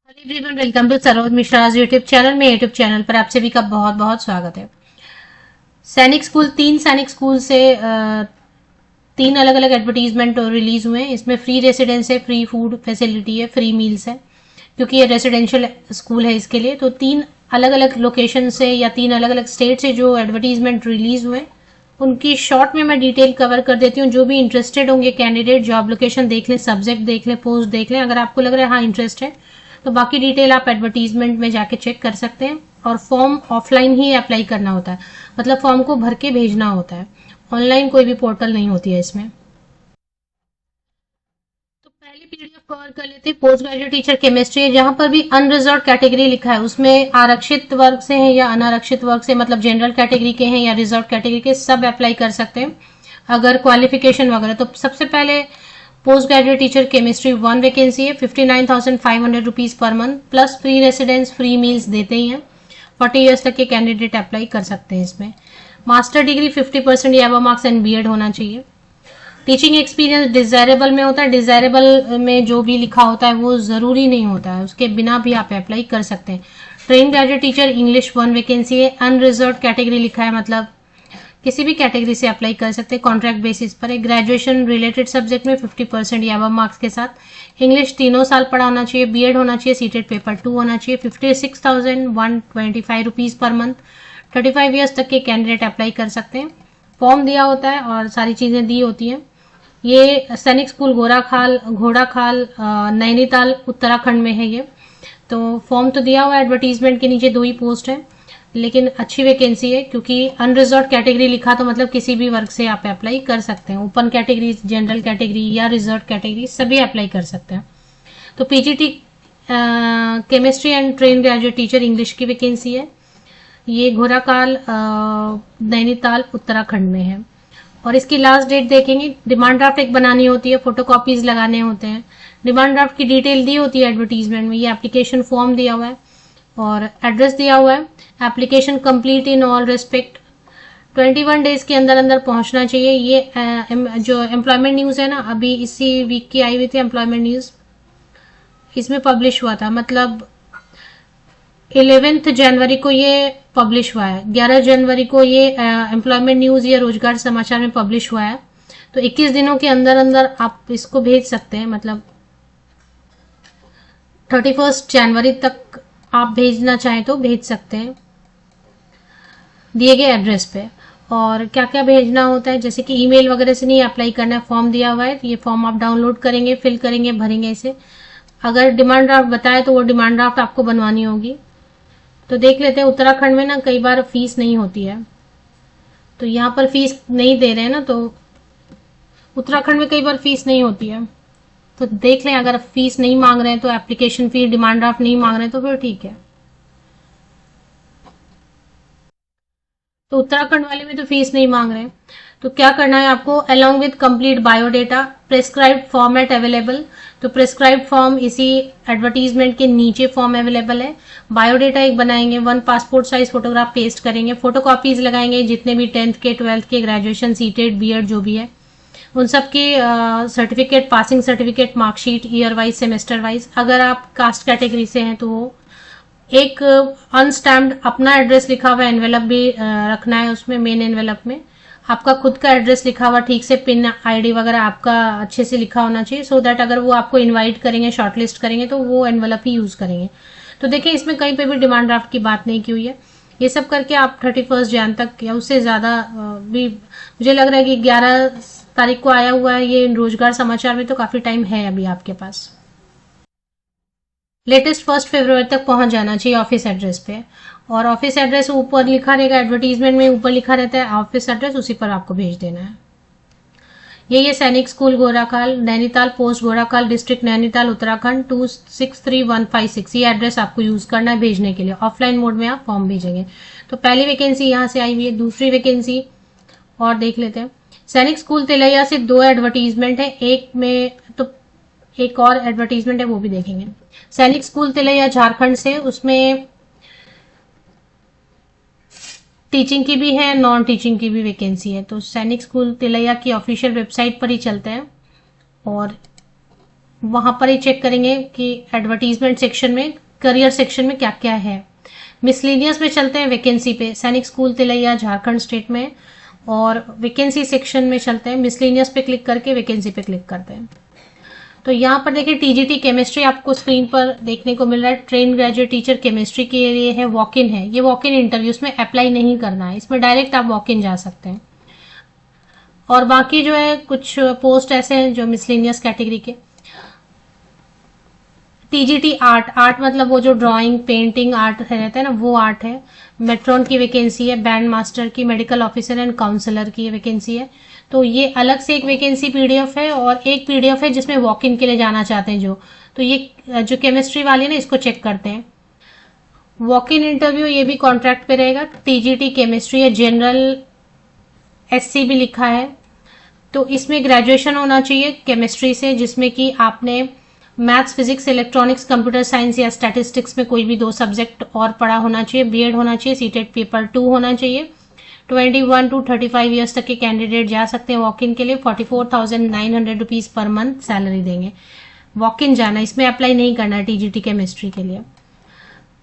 Hello everyone, welcome to Saroj Mishra YouTube channel में। YouTube channel पर आप सभी का बहुत बहुत स्वागत है। सैनिक स्कूल, 3 सैनिक स्कूल से 3 अलग अलग एडवर्टीजमेंट रिलीज हुए हैं। इसमें फ्री रेसिडेंस है, फ्री फूड फैसिलिटी है, फ्री मील्स है, क्योंकि ये रेसिडेंशियल स्कूल है। इसके लिए तो 3 अलग अलग लोकेशन से या 3 अलग अलग स्टेट से जो एडवर्टीजमेंट रिलीज हुए उनकी शॉर्ट में मैं डिटेल कवर कर देती हूँ। जो भी इंटरेस्टेड होंगे कैंडिडेट, जॉब लोकेशन देख लें, सब्जेक्ट देख लें, पोस्ट देख लें। अगर आपको लग रहा है हाँ इंटरेस्ट है तो बाकी डिटेल आप एडवर्टीजमेंट में जाके चेक कर सकते हैं। और फॉर्म ऑफलाइन ही अप्लाई करना होता है, मतलब फॉर्म को भर के भेजना होता है। ऑनलाइन कोई भी पोर्टल नहीं होती है इसमें। तो पहले पीडीएफ कवर कर लेते हैं। पोस्ट ग्रेजुएट टीचर केमिस्ट्री है, जहां पर भी अनरिजर्व कैटेगरी लिखा है उसमें आरक्षित वर्ग से हैं या अनारक्षित वर्ग से, मतलब जनरल कैटेगरी के हैं या रिजर्व कैटेगरी के, सब अप्लाई कर सकते हैं अगर क्वालिफिकेशन वगैरह। तो सबसे पहले post graduate teacher chemistry 1 vacancy है, 59,500 rupees per month, plus free residence, free meals देते ही हैं। 40 ईयर्स तक के कैंडिडेट अप्लाई कर सकते हैं इसमें। मास्टर डिग्री 50% या अबव मार्क्स एंड बीएड होना चाहिए। टीचिंग एक्सपीरियंस डिजायरेबल में होता है। डिजायरेबल में जो भी लिखा होता है वो जरूरी नहीं होता है, उसके बिना भी आप अप्लाई कर सकते हैं। Train graduate teacher English 1 vacancy है, अनरिजर्व कैटेगरी लिखा है, मतलब किसी भी कैटेगरी से अप्लाई कर सकते हैं, कॉन्ट्रैक्ट बेसिस पर है। ग्रेजुएशन रिलेटेड सब्जेक्ट में 50% या अबव मार्क्स के साथ। इंग्लिश 3 साल पढ़ा होना चाहिए, बीएड होना चाहिए, सीटेड पेपर 2 होना चाहिए। 56,125 रुपीज पर मंथ। 35 ईयर्स तक के कैंडिडेट अप्लाई कर सकते हैं। फॉर्म दिया होता है और सारी चीजें दी होती हैं। ये सैनिक स्कूल घोड़ाखाल नैनीताल उत्तराखंड में है ये। तो फॉर्म तो दिया हुआ है, एडवर्टीजमेंट के नीचे 2 ही पोस्ट है, लेकिन अच्छी वैकेंसी है क्योंकि अनरिजर्व कैटेगरी लिखा तो मतलब किसी भी वर्ग से आप अप्लाई कर सकते हैं। ओपन कैटेगरी, जनरल कैटेगरी या रिजर्व कैटेगरी सभी अप्लाई कर सकते हैं। तो PGT chemistry and train graduate teacher English की वैकेंसी है। ये घोड़ाखाल नैनीताल उत्तराखंड में है। और इसकी लास्ट डेट देखेंगे। डिमांड ड्राफ्ट एक बनानी होती है, फोटोकॉपीज लगाने होते हैं। डिमांड ड्राफ्ट की डिटेल दी होती है एडवर्टीजमेंट में। ये एप्लीकेशन फॉर्म दिया हुआ है और एड्रेस दिया हुआ है। Application complete in all respect 21 days के अंदर अंदर पहुंचना चाहिए। ये जो एम्प्लॉयमेंट न्यूज है ना, अभी इसी वीक की आई हुई थी एम्प्लॉयमेंट न्यूज, इसमें पब्लिश हुआ था, मतलब 11 जनवरी को ये पब्लिश हुआ है। 11 जनवरी को ये एम्प्लॉयमेंट न्यूज या रोजगार समाचार में पब्लिश हुआ है। तो 21 दिनों के अंदर अंदर आप इसको भेज सकते हैं, मतलब 31 जनवरी तक आप भेजना चाहें तो भेज सकते हैं दिए गए एड्रेस पे। और क्या क्या भेजना होता है, जैसे कि ईमेल वगैरह से नहीं अप्लाई करना है। फॉर्म दिया हुआ है, तो ये फॉर्म आप डाउनलोड करेंगे, फिल करेंगे, भरेंगे इसे। अगर डिमांड ड्राफ्ट बताए तो वो डिमांड ड्राफ्ट आपको बनवानी होगी। तो देख लेते हैं, उत्तराखंड में ना कई बार फीस नहीं होती है, तो यहाँ पर फीस नहीं दे रहे हैं ना, तो उत्तराखंड में कई बार फीस नहीं होती है। तो देख लें, अगर फीस नहीं मांग रहे हैं तो एप्लीकेशन फी, डिमांड ड्राफ्ट नहीं मांग रहे हैं तो फिर ठीक है। तो उत्तराखंड वाले में तो फीस नहीं मांग रहे हैं। तो क्या करना है आपको, along with complete biodata, prescribed format available. तो प्रेस्क्राइब्ड फॉर्म इसी एडवर्टीजमेंट के नीचे फॉर्म अवेलेबल है। बायोडेटा एक बनाएंगे, 1 पासपोर्ट साइज फोटोग्राफ पेस्ट करेंगे, फोटोकॉपीज लगाएंगे जितने भी 10th के, 12th के, ग्रेजुएशन, सीटेड, बीएड जो भी है उन सब के certificate, passing certificate, marksheet, year wise, semester wise. अगर आप कास्ट कैटेगरी से हैं तो वो एक अनस्टैम्प्ड अपना एड्रेस लिखा हुआ एनवेलप भी रखना है उसमें। मेन एनवेलप में आपका खुद का एड्रेस लिखा हुआ, ठीक से पिन, आईडी वगैरह आपका अच्छे से लिखा होना चाहिए, सो दैट अगर वो आपको इनवाइट करेंगे, शॉर्टलिस्ट करेंगे तो वो एनवेलप ही यूज करेंगे। तो देखिए, इसमें कहीं पे भी डिमांड ड्राफ्ट की बात नहीं की हुई है। ये सब करके आप 31 जन तक या उससे ज्यादा भी, मुझे लग रहा है कि 11 तारीख को आया हुआ है ये रोजगार समाचार में, तो काफी टाइम है अभी आपके पास। लेटेस्ट 1 फरवरी तक पहुंच जाना चाहिए ऑफिस एड्रेस पे। और ऑफिस एड्रेस ऊपर लिखा रहेगा, एडवर्टीजमेंट में ऊपर लिखा रहता है ऑफिस एड्रेस, उसी पर आपको भेज देना है। ये सैनिक school Ghorakhal Nainital, post Ghorakhal, district Nainital, Uttarakhand 263156। ये एड्रेस आपको यूज करना है भेजने के लिए। ऑफलाइन मोड में आप फॉर्म भेजेंगे। तो पहली वैकेंसी यहाँ से आई हुई है। दूसरी वैकेंसी और देख लेते हैं। सैनिक स्कूल तिलैया से 2 एडवर्टीजमेंट है, एक में तो एक और एडवर्टीजमेंट है वो भी देखेंगे। सैनिक स्कूल तिलैया झारखंड से, उसमें टीचिंग की भी है, नॉन टीचिंग की भी वैकेंसी है। तो सैनिक स्कूल तिलैया की ऑफिशियल वेबसाइट पर ही चलते हैं और वहां पर ही चेक करेंगे कि एडवर्टीजमेंट सेक्शन में, करियर सेक्शन में क्या क्या है। मिसलेनियस में चलते हैं वैकेंसी पे, सैनिक स्कूल तिलैया झारखंड स्टेट में, और वैकेंसी सेक्शन में चलते हैं। मिसलेनियस पे क्लिक करके वैकेंसी पे क्लिक करते हैं। तो यहाँ पर देखिए टीजीटी केमिस्ट्री आपको स्क्रीन पर देखने को मिल रहा है। ट्रेन ग्रेजुएट टीचर केमिस्ट्री के लिए है, वॉक इन है। ये वॉक इन इंटरव्यूज में अप्लाई नहीं करना है, इसमें डायरेक्ट आप वॉक इन जा सकते हैं। और बाकी जो है कुछ पोस्ट ऐसे हैं जो मिसलेनियस कैटेगरी के। टीजीटी आर्ट, आर्ट मतलब वो जो ड्राइंग पेंटिंग आर्ट रहता है ना, वो आर्ट है। मेट्रॉन की वैकेंसी है, बैंड मास्टर की, मेडिकल ऑफिसर एंड काउंसलर की वैकेंसी है। तो ये अलग से एक वैकेंसी पीडीएफ है, और एक पीडीएफ है जिसमें वॉक इन के लिए जाना चाहते हैं जो, तो ये जो केमिस्ट्री वाली है ना, इसको चेक करते हैं। वॉक इन इंटरव्यू ये भी कॉन्ट्रैक्ट पे रहेगा। टीजीटी केमिस्ट्री है, जनरल एससी भी लिखा है। तो इसमें ग्रेजुएशन होना चाहिए केमिस्ट्री से, जिसमें कि आपने maths, physics, electronics, computer science या स्टैटिस्टिक्स में कोई भी 2 सब्जेक्ट और पढ़ा होना चाहिए। बीएड होना चाहिए, सीटेट पेपर 2 होना चाहिए। 21 to 35 ईयर्स तक के कैंडिडेट जा सकते हैं वॉक इन के लिए। 44,900 रुपीज पर मंथ सैलरी देंगे। वॉक इन जाना, इसमें अप्लाई नहीं करना है टीजीटी केमिस्ट्री के लिए।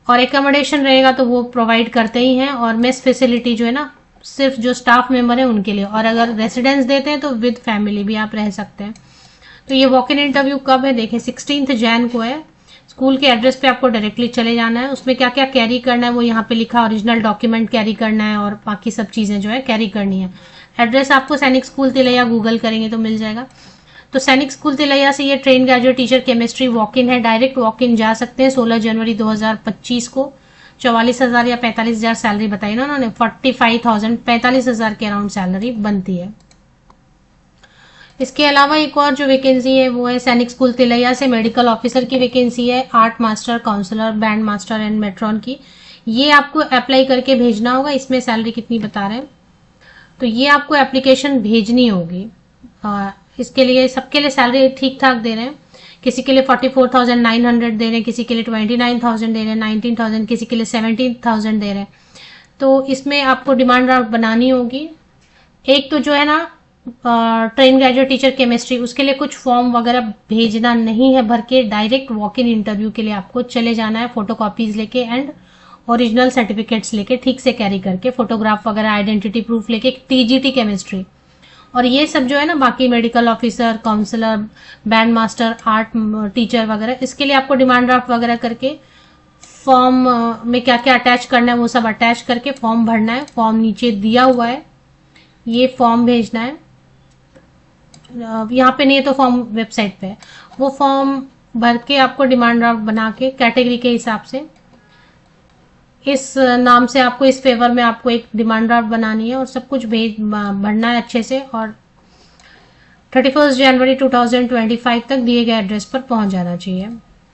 और एकोमोडेशन रहेगा तो वो प्रोवाइड करते ही हैं, और मेस फैसिलिटी जो है ना, सिर्फ जो स्टाफ मेंबर है उनके लिए, और अगर रेसिडेंस देते हैं तो विद फैमिली भी आप रह सकते हैं। तो ये वॉक इन इंटरव्यू कब है देखें, 16 जैन को है। स्कूल के एड्रेस पे आपको डायरेक्टली चले जाना है। उसमें क्या क्या कैरी करना है वो यहाँ पे लिखा, ओरिजिनल डॉक्यूमेंट कैरी करना है, और बाकी सब चीजें जो है कैरी करनी है। एड्रेस आपको सैनिक स्कूल तिलैया गूगल करेंगे तो मिल जाएगा। तो सैनिक स्कूल तिलैया से ये train graduate teacher chemistry walk in है, डायरेक्ट वॉक इन जा सकते हैं। 16 जनवरी 2025 को 44,000 या 45,000 सैलरी बताई ना उन्होंने, 45,000 45,000 के अराउंड सैलरी बनती है। इसके अलावा एक और जो वैकेंसी है वो है सैनिक स्कूल तिलैया से मेडिकल ऑफिसर की वैकेंसी है, art master, counsellor, band master and matron की। ये आपको अप्लाई करके भेजना होगा। इसमें सैलरी कितनी बता रहे हैं, तो ये आपको एप्लीकेशन भेजनी होगी। इसके लिए सबके लिए सैलरी ठीक ठाक दे रहे हैं। किसी के लिए 44,900 दे रहे हैं, किसी के लिए 29,000 दे रहे हैं, 19,000, किसी के लिए 17,000 दे रहे हैं। तो इसमें आपको डिमांड ड्राफ्ट बनानी होगी। एक तो जो है ना ट्रेन ग्रेजुएट टीचर केमिस्ट्री, उसके लिए कुछ फॉर्म वगैरह भेजना नहीं है भर के, डायरेक्ट वॉक इन इंटरव्यू के लिए आपको चले जाना है, फोटोकॉपीज लेके एंड ओरिजिनल सर्टिफिकेट्स लेके, ठीक से कैरी करके, फोटोग्राफ वगैरह, आइडेंटिटी प्रूफ लेके, टीजीटी केमिस्ट्री। और ये सब जो है ना बाकी medical officer, counsellor, band master, art teacher वगैरह, इसके लिए आपको डिमांड ड्राफ्ट वगैरह करके फॉर्म में क्या क्या अटैच करना है वो सब अटैच करके फॉर्म भरना है। फॉर्म नीचे दिया हुआ है, ये फॉर्म भेजना है। यहाँ पे नहीं है तो फॉर्म वेबसाइट पे है। वो फॉर्म भर के आपको डिमांड ड्राफ्ट बना के कैटेगरी के हिसाब से, इस नाम से आपको, इस फेवर में आपको एक डिमांड ड्राफ्ट बनानी है और सब कुछ भरना है अच्छे से। और 31 जनवरी 2025 तक दिए गए एड्रेस पर पहुंच जाना चाहिए,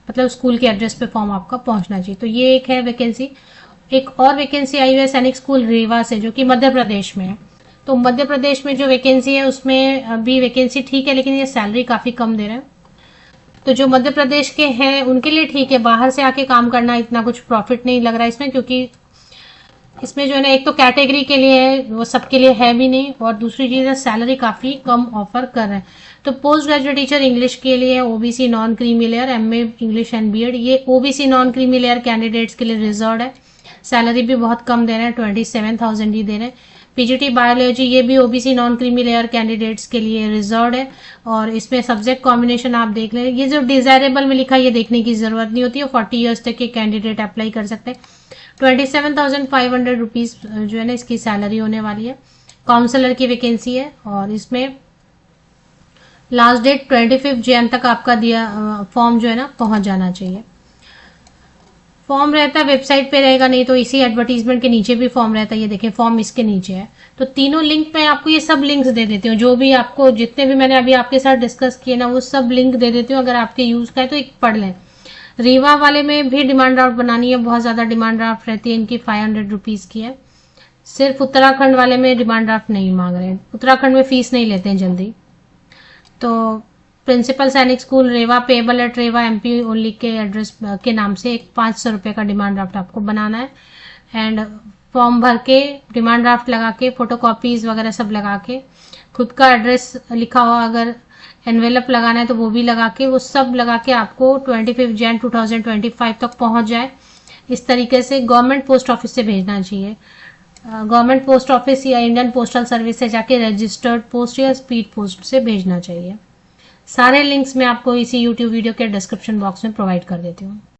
मतलब स्कूल के एड्रेस पे फॉर्म आपका पहुंचना चाहिए। तो ये एक है वैकेंसी। एक और वैकेंसी आई हुई है सैनिक स्कूल रीवा से, जो कि मध्य प्रदेश में है। तो मध्य प्रदेश में जो वैकेंसी है उसमें अभी वैकेंसी ठीक है, लेकिन ये सैलरी काफी कम दे रहे हैं। तो जो मध्य प्रदेश के हैं उनके लिए ठीक है, बाहर से आके काम करना इतना कुछ प्रॉफिट नहीं लग रहा है इसमें, क्योंकि इसमें जो है ना एक तो कैटेगरी के लिए है, वो सबके लिए है भी नहीं, और दूसरी चीज है सैलरी काफी कम ऑफर कर रहे हैं। तो पोस्ट ग्रेजुएट टीचर इंग्लिश के लिए है, OBC non creamy layer, MA English and BEd. ये OBC non creamy layer candidates के लिए रिजर्व है। सैलरी भी बहुत कम दे रहे हैं, 27,000 ही दे रहे हैं। पीजीटी बायोलॉजी, ये भी OBC non creamy layer candidates के लिए रिजर्व है। और इसमें सब्जेक्ट कॉम्बिनेशन आप देख लें, ये जो डिजायरेबल में लिखा है ये देखने की जरूरत नहीं होती है। 40 ईयर्स तक के कैंडिडेट अप्लाई कर सकते हैं। 27,500 रुपीज जो है ना इसकी सैलरी होने वाली है। काउंसलर की वैकेंसी है, और इसमें लास्ट डेट 25 जैन तक आपका दिया फॉर्म जो है ना पहुंच जाना चाहिए। फॉर्म रहता है वेबसाइट पे रहेगा, नहीं तो इसी एडवर्टीजमेंट के नीचे भी फॉर्म रहता है। ये देखें फॉर्म इसके नीचे है। तो तीनों लिंक मैं आपको ये सब लिंक्स दे देती हूँ, जो भी आपको जितने भी मैंने अभी आपके साथ डिस्कस किए ना वो सब लिंक दे देती हूँ। अगर आपके यूज का है तो एक पढ़ लें। रीवा वाले में भी डिमांड ड्राफ्ट बनानी है, बहुत ज्यादा डिमांड ड्राफ्ट रहती है इनकी, 500 रुपीज की है। सिर्फ उत्तराखंड वाले में डिमांड ड्राफ्ट नहीं मांग रहे हैं, उत्तराखंड में फीस नहीं लेते हैं जल्दी। तो principal Sainik School Rewa, payable at Rewa MP only के एड्रेस के नाम से एक 500 रुपए का डिमांड ड्राफ्ट आपको बनाना है। एंड फॉर्म भर के, डिमांड ड्राफ्ट लगा के, फोटोकॉपीज वगैरह सब लगा के, खुद का एड्रेस लिखा हुआ अगर एनवेलप लगाना है तो वो भी लगा के, वो सब लगा के आपको 25 जन 2025 तक पहुंच जाए। इस तरीके से गवर्नमेंट पोस्ट ऑफिस से भेजना चाहिए। गवर्नमेंट पोस्ट ऑफिस या इंडियन पोस्टल सर्विस से जाके रजिस्टर्ड पोस्ट या स्पीड पोस्ट से भेजना चाहिए। सारे लिंक्स मैं आपको इसी यूट्यूब वीडियो के डिस्क्रिप्शन बॉक्स में प्रोवाइड कर देती हूँ।